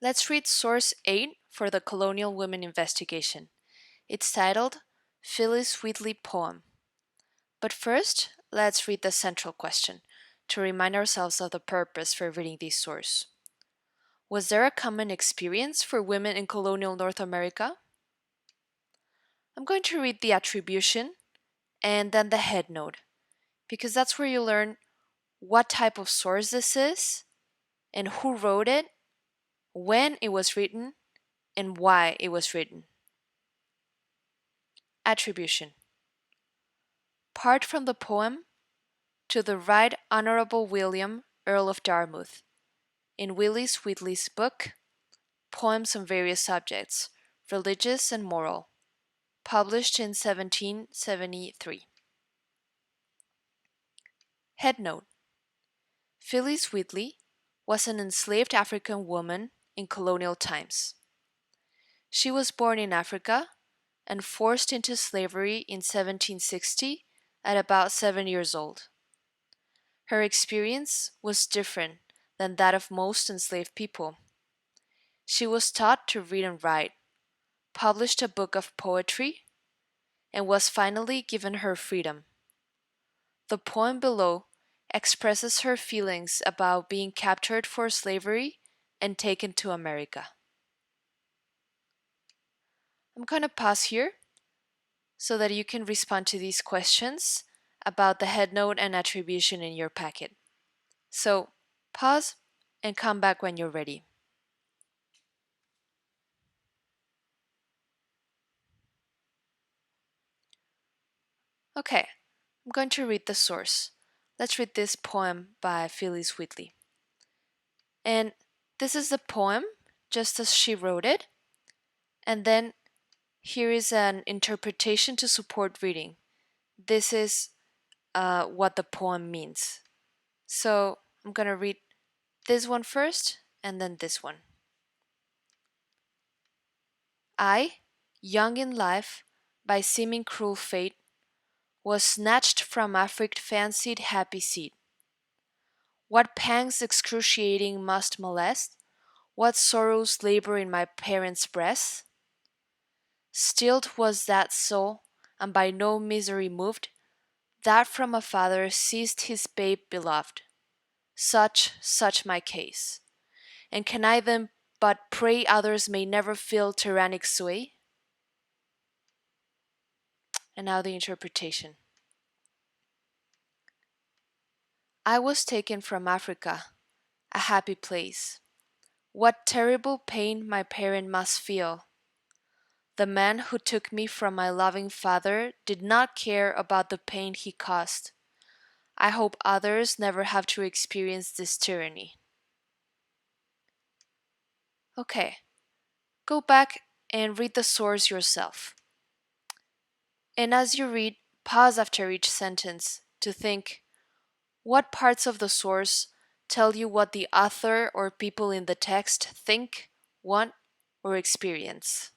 Let's read source 8 for the Colonial Women investigation. It's titled Phillis Wheatley Poem. But first, let's read the central question to remind ourselves of the purpose for reading this source. Was there a common experience for women in colonial North America? I'm going to read the attribution and then the headnote, because that's where you learn what type of source this is and who wrote it, when it was written, and why it was written. Attribution. Part from the poem to the Right Honourable William, Earl of Dartmouth, in Willis Wheatley's book, Poems on Various Subjects, Religious and Moral, published in 1773. Headnote. Phillis Wheatley was an enslaved African woman in colonial times. She was born in Africa and forced into slavery in 1760 at about 7 years old. Her experience was different than that of most enslaved people. She was taught to read and write, published a book of poetry, and was finally given her freedom. The poem below expresses her feelings about being captured for slavery and taken to America. I'm going to pause here so that you can respond to these questions about the headnote and attribution in your packet. So, pause and come back when you're ready. Okay, I'm going to read the source. Let's read this poem by Phillis Wheatley. And this is the poem, just as she wrote it. And then here is an interpretation to support reading. This is what the poem means. So I'm going to read this one first and then this one. I, young in life, by seeming cruel fate, was snatched from Afric's fancied happy seat. What pangs excruciating must molest, what sorrows labor in my parents' breasts? Stilled was that soul, and by no misery moved, that from a father seized his babe beloved. Such my case. And can I then but pray others may never feel tyrannic sway? And now the interpretation. I was taken from Africa, a happy place. What terrible pain my parent must feel. The man who took me from my loving father did not care about the pain he caused. I hope others never have to experience this tyranny. Okay, go back and read the source yourself. And as you read, pause after each sentence to think, what parts of the source tell you what the author or people in the text think, want, or experience?